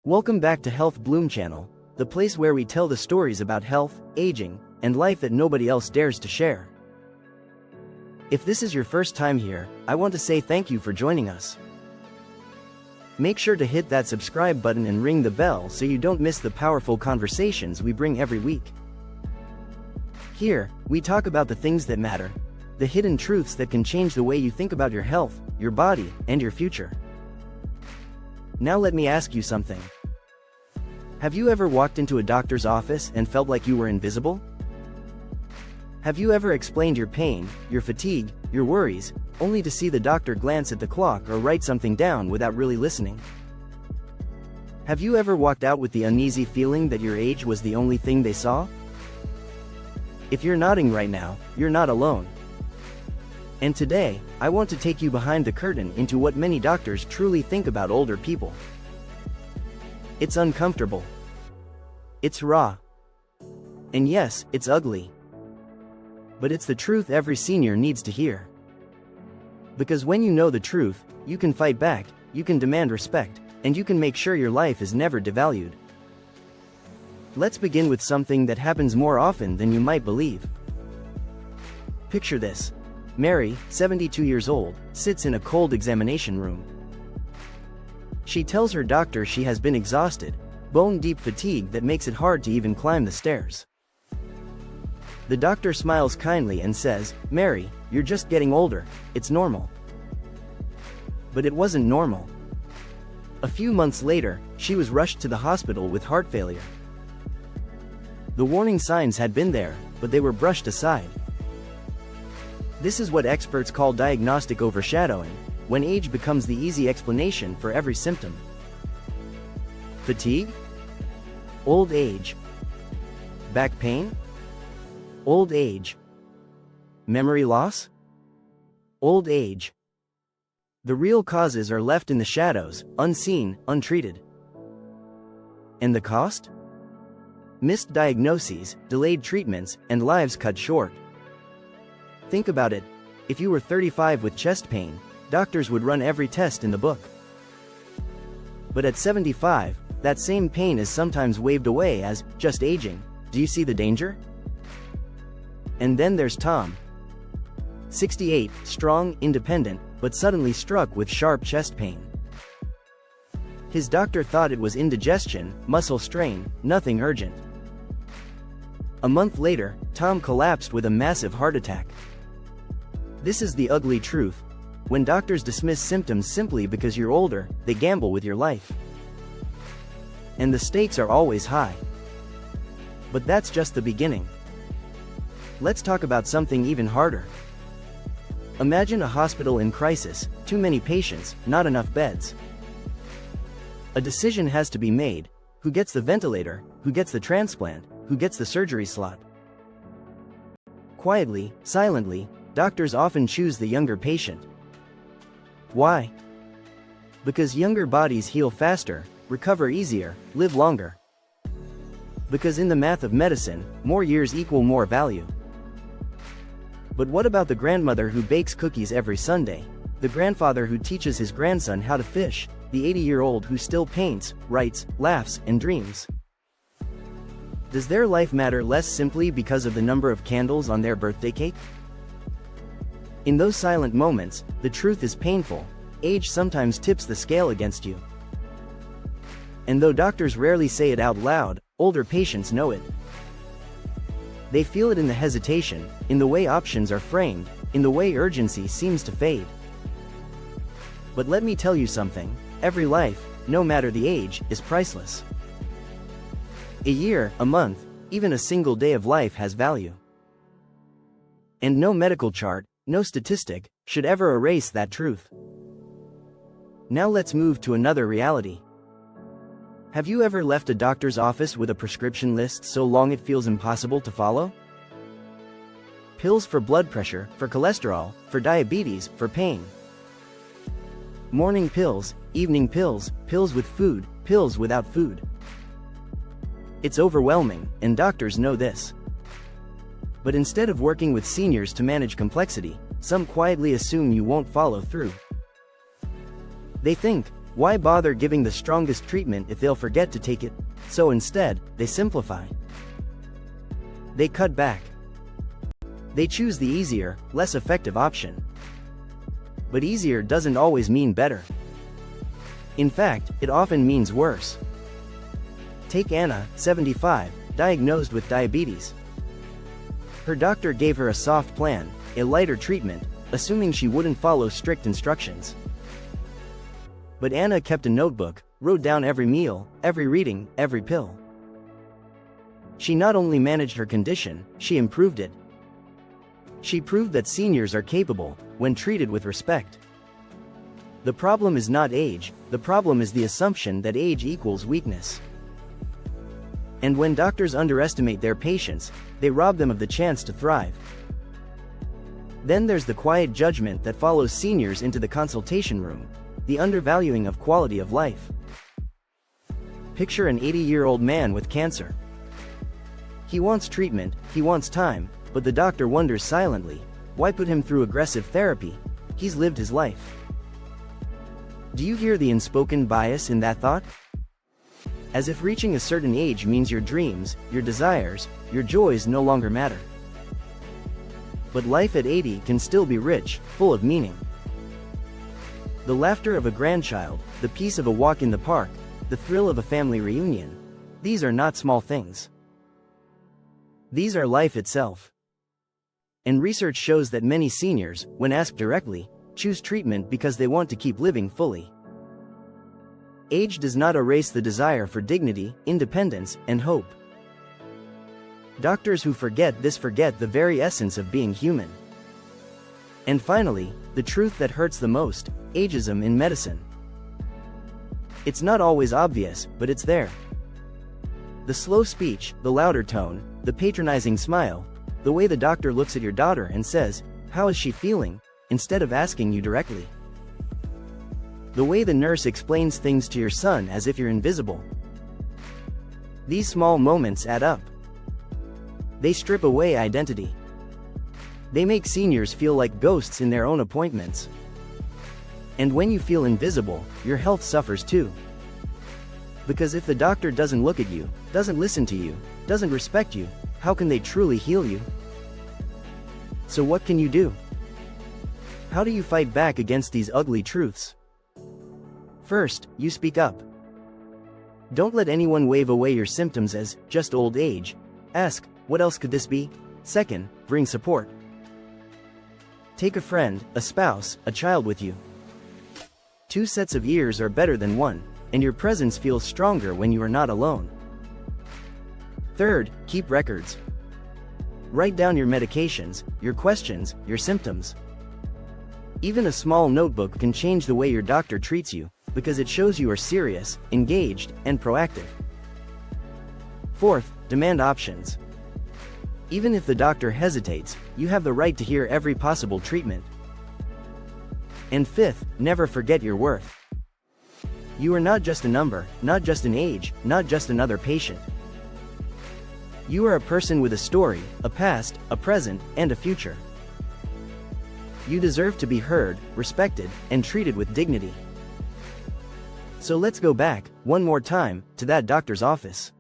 Welcome back to Health Bloom Channel, the place where we tell the stories about health, aging, and life that nobody else dares to share. If this is your first time here, I want to say thank you for joining us. Make sure to hit that subscribe button and ring the bell so you don't miss the powerful conversations we bring every week. Here, we talk about the things that matter, the hidden truths that can change the way you think about your health, your body, and your future. Now let me ask you something. Have you ever walked into a doctor's office and felt like you were invisible? Have you ever explained your pain, your fatigue, your worries, only to see the doctor glance at the clock or write something down without really listening? Have you ever walked out with the uneasy feeling that your age was the only thing they saw? If you're nodding right now, you're not alone. And today, I want to take you behind the curtain into what many doctors truly think about older people. It's uncomfortable. It's raw. And yes, it's ugly. But it's the truth every senior needs to hear. Because when you know the truth, you can fight back, you can demand respect, and you can make sure your life is never devalued. Let's begin with something that happens more often than you might believe. Picture this. Mary, 72 years old, sits in a cold examination room. She tells her doctor she has been exhausted, bone-deep fatigue that makes it hard to even climb the stairs. The doctor smiles kindly and says, "Mary, you're just getting older, it's normal." But it wasn't normal. A few months later, she was rushed to the hospital with heart failure. The warning signs had been there, but they were brushed aside. This is what experts call diagnostic overshadowing, when age becomes the easy explanation for every symptom. Fatigue? Old age. Back pain? Old age. Memory loss? Old age. The real causes are left in the shadows, unseen, untreated. And the cost? Missed diagnoses, delayed treatments, and lives cut short. Think about it. If you were 35 with chest pain, doctors would run every test in the book. But at 75, that same pain is sometimes waved away as just aging. Do you see the danger? And then there's Tom. 68, strong, independent, but suddenly struck with sharp chest pain. His doctor thought it was indigestion, muscle strain, nothing urgent. A month later, Tom collapsed with a massive heart attack. This is the ugly truth. When doctors dismiss symptoms simply because you're older, they gamble with your life. And the stakes are always high. But that's just the beginning. Let's talk about something even harder. Imagine a hospital in crisis, too many patients, not enough beds. A decision has to be made. Who gets the ventilator? Who gets the transplant? Who gets the surgery slot? Quietly, silently, doctors often choose the younger patient. Why? Because younger bodies heal faster, recover easier, live longer. Because in the math of medicine, more years equal more value. But what about the grandmother who bakes cookies every Sunday? The grandfather who teaches his grandson how to fish? The 80-year-old who still paints, writes, laughs, and dreams? Does their life matter less simply because of the number of candles on their birthday cake? In those silent moments, the truth is painful. Age sometimes tips the scale against you. And though doctors rarely say it out loud, older patients know it. They feel it in the hesitation, in the way options are framed, in the way urgency seems to fade. But let me tell you something, every life, no matter the age, is priceless. A year, a month, even a single day of life has value. And no medical chart, no statistic, should ever erase that truth. Now let's move to another reality. Have you ever left a doctor's office with a prescription list so long it feels impossible to follow? Pills for blood pressure, for cholesterol, for diabetes, for pain. Morning pills, evening pills, pills with food, pills without food. It's overwhelming, and doctors know this. But instead of working with seniors to manage complexity, some quietly assume you won't follow through. They think, Why bother giving the strongest treatment if they'll forget to take it? So instead, they simplify. They cut back. They choose the easier, less effective option. But easier doesn't always mean better. In fact, it often means worse. Take Anna, 75, diagnosed with diabetes. Her doctor gave her a soft plan, a lighter treatment, assuming she wouldn't follow strict instructions. But Anna kept a notebook, wrote down every meal, every reading, every pill. She not only managed her condition, she improved it. She proved that seniors are capable, when treated with respect. The problem is not age, the problem is the assumption that age equals weakness. And when doctors underestimate their patients, they rob them of the chance to thrive. Then there's the quiet judgment that follows seniors into the consultation room, the undervaluing of quality of life. Picture an 80-year-old man with cancer. He wants treatment, he wants time, but the doctor wonders silently, why put him through aggressive therapy? He's lived his life. Do you hear the unspoken bias in that thought? As if reaching a certain age means your dreams, your desires, your joys no longer matter. But life at 80 can still be rich, full of meaning. The laughter of a grandchild, the peace of a walk in the park, the thrill of a family reunion. These are not small things. These are life itself. And research shows that many seniors, when asked directly, choose treatment because they want to keep living fully. Age does not erase the desire for dignity, independence, and hope. Doctors who forget this forget the very essence of being human. And finally, the truth that hurts the most, ageism in medicine. It's not always obvious, but it's there. The slow speech, the louder tone, the patronizing smile, the way the doctor looks at your daughter and says, "How is she feeling?" instead of asking you directly. The way the nurse explains things to your son as if you're invisible. These small moments add up. They strip away identity. They make seniors feel like ghosts in their own appointments. And when you feel invisible, your health suffers too. Because if the doctor doesn't look at you, doesn't listen to you, doesn't respect you, how can they truly heal you? So what can you do? How do you fight back against these ugly truths? First, you speak up. Don't let anyone wave away your symptoms as just old age. Ask, what else could this be? Second, bring support. Take a friend, a spouse, a child with you. 2 sets of ears are better than one, and your presence feels stronger when you are not alone. Third, keep records. Write down your medications, your questions, your symptoms. Even a small notebook can change the way your doctor treats you, because it shows you are serious, engaged, and proactive. Fourth, demand options. Even if the doctor hesitates, you have the right to hear every possible treatment. And fifth, never forget your worth. You are not just a number, not just an age, not just another patient. You are a person with a story, a past, a present, and a future. You deserve to be heard, respected, and treated with dignity. So let's go back, one more time, to that doctor's office.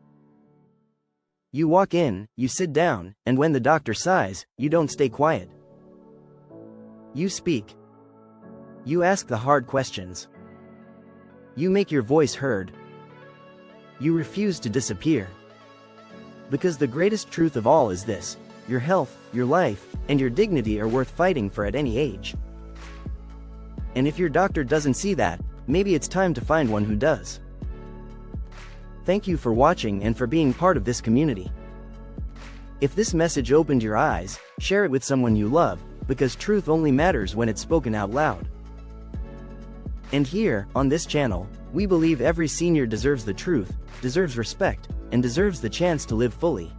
You walk in, you sit down, and when the doctor sighs, you don't stay quiet. You speak. You ask the hard questions. You make your voice heard. You refuse to disappear. Because the greatest truth of all is this: your health, your life, and your dignity are worth fighting for at any age. And if your doctor doesn't see that, maybe it's time to find one who does. Thank you for watching and for being part of this community. If this message opened your eyes, share it with someone you love, because truth only matters when it's spoken out loud. And here, on this channel, we believe every senior deserves the truth, deserves respect, and deserves the chance to live fully.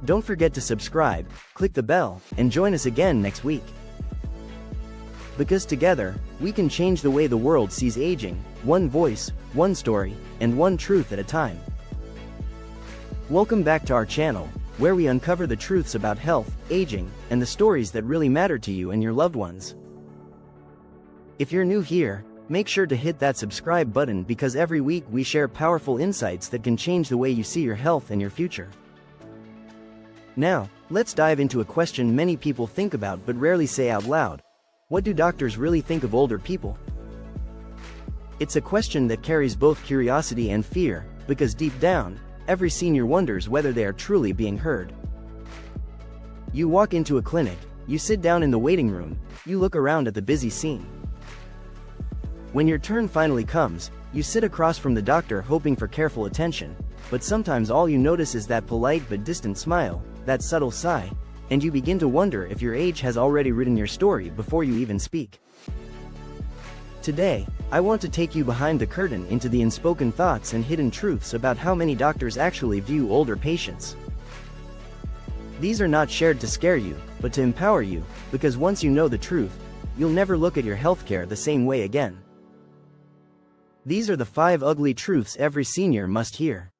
Don't forget to subscribe, click the bell, and join us again next week. Because together, we can change the way the world sees aging, one voice, one story, and one truth at a time. Welcome back to our channel, where we uncover the truths about health, aging, and the stories that really matter to you and your loved ones. If you're new here, Make sure to hit that subscribe button because every week we share powerful insights that can change the way you see your health and your future. Now, let's dive into a question many people think about but rarely say out loud. What do doctors really think of older people? It's a question that carries both curiosity and fear, because deep down, every senior wonders whether they are truly being heard. You walk into a clinic, you sit down in the waiting room, you look around at the busy scene. When your turn finally comes, you sit across from the doctor hoping for careful attention, but sometimes all you notice is that polite but distant smile, that subtle sigh, and you begin to wonder if your age has already written your story before you even speak. Today, I want to take you behind the curtain into the unspoken thoughts and hidden truths about how many doctors actually view older patients. These are not shared to scare you, but to empower you, because once you know the truth, you'll never look at your healthcare the same way again. These are the 5 ugly truths every senior must hear.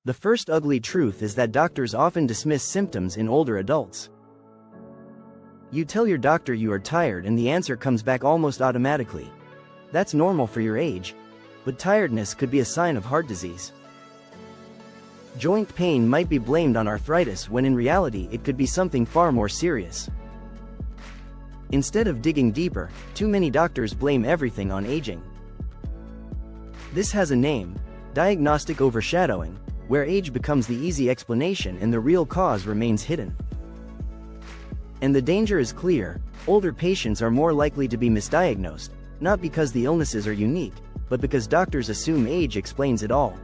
The first ugly truth is that doctors often dismiss symptoms in older adults. You tell your doctor you are tired and the answer comes back almost automatically. That's normal for your age, but tiredness could be a sign of heart disease. Joint pain might be blamed on arthritis when in reality it could be something far more serious. Instead of digging deeper, too many doctors blame everything on aging. This has a name: diagnostic overshadowing, where age becomes the easy explanation and the real cause remains hidden. And the danger is clear: older patients are more likely to be misdiagnosed, not because the illnesses are unique, but because doctors assume age explains it all.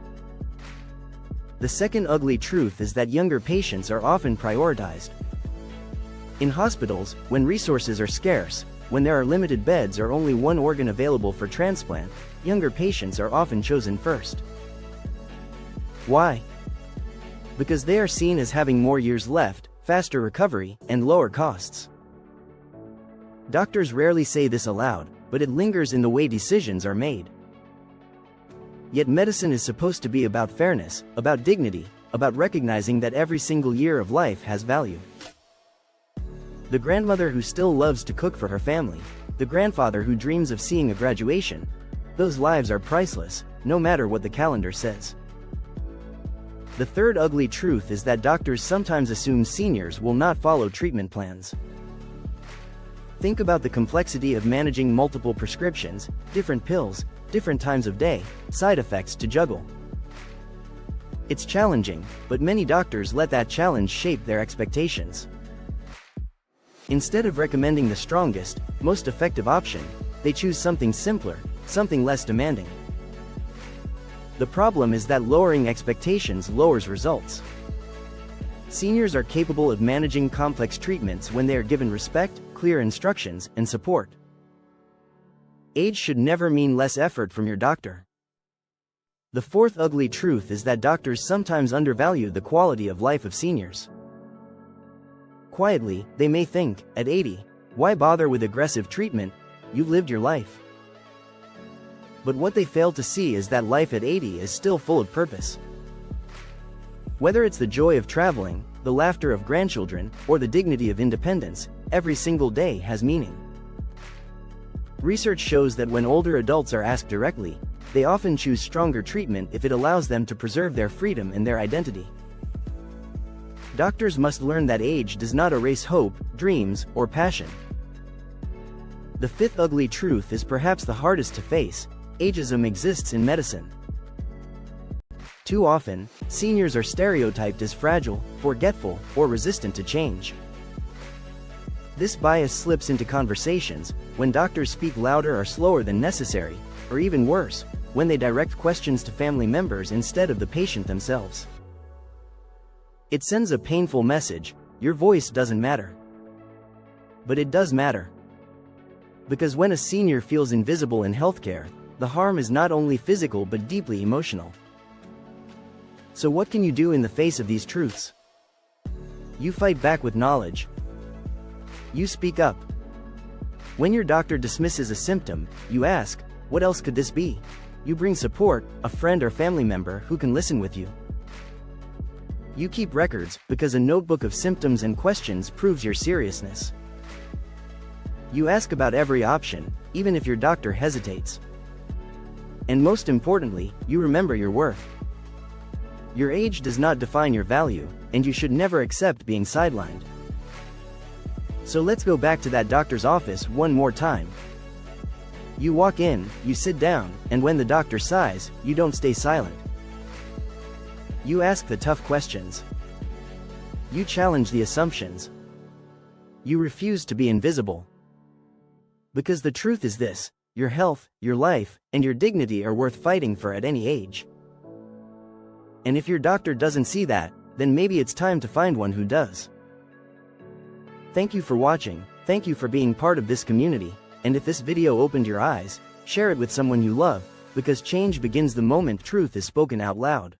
The second ugly truth is that younger patients are often prioritized. In hospitals, when resources are scarce, when there are limited beds or only one organ available for transplant, younger patients are often chosen first. Why? Because they are seen as having more years left, faster recovery, and lower costs. Doctors rarely say this aloud, but it lingers in the way decisions are made. Yet medicine is supposed to be about fairness, about dignity, about recognizing that every single year of life has value. The grandmother who still loves to cook for her family, the grandfather who dreams of seeing a graduation, those lives are priceless, no matter what the calendar says. The third ugly truth is that doctors sometimes assume seniors will not follow treatment plans. Think about the complexity of managing multiple prescriptions, different pills, different times of day, side effects to juggle. It's challenging, but many doctors let that challenge shape their expectations. Instead of recommending the strongest, most effective option, they choose something simpler, something less demanding. The problem is that lowering expectations lowers results. Seniors are capable of managing complex treatments when they are given respect, clear instructions, and support. Age should never mean less effort from your doctor. The fourth ugly truth is that doctors sometimes undervalue the quality of life of seniors. Quietly, they may think, at 80, why bother with aggressive treatment? You've lived your life. But what they fail to see is that life at 80 is still full of purpose. Whether it's the joy of traveling, the laughter of grandchildren, or the dignity of independence, every single day has meaning. Research shows that when older adults are asked directly, they often choose stronger treatment if it allows them to preserve their freedom and their identity. Doctors must learn that age does not erase hope, dreams, or passion. The fifth ugly truth is perhaps the hardest to face: ageism exists in medicine. Too often, seniors are stereotyped as fragile, forgetful, or resistant to change. This bias slips into conversations when doctors speak louder or slower than necessary, or even worse, when they direct questions to family members instead of the patient themselves. It sends a painful message: your voice doesn't matter. But it does matter. Because when a senior feels invisible in healthcare, the harm is not only physical but deeply emotional. So what can you do in the face of these truths? You fight back with knowledge. You speak up. When your doctor dismisses a symptom, you ask, what else could this be? You bring support, a friend or family member who can listen with you. You keep records, because a notebook of symptoms and questions proves your seriousness. You ask about every option, even if your doctor hesitates. And most importantly, you remember your worth. Your age does not define your value, and you should never accept being sidelined. So let's go back to that doctor's office one more time. You walk in, you sit down, and when the doctor sighs, you don't stay silent. You ask the tough questions. You challenge the assumptions. You refuse to be invisible. Because the truth is this: your health, your life, and your dignity are worth fighting for at any age. And if your doctor doesn't see that, then maybe it's time to find one who does. Thank you for watching, thank you for being part of this community, and if this video opened your eyes, share it with someone you love, because change begins the moment truth is spoken out loud.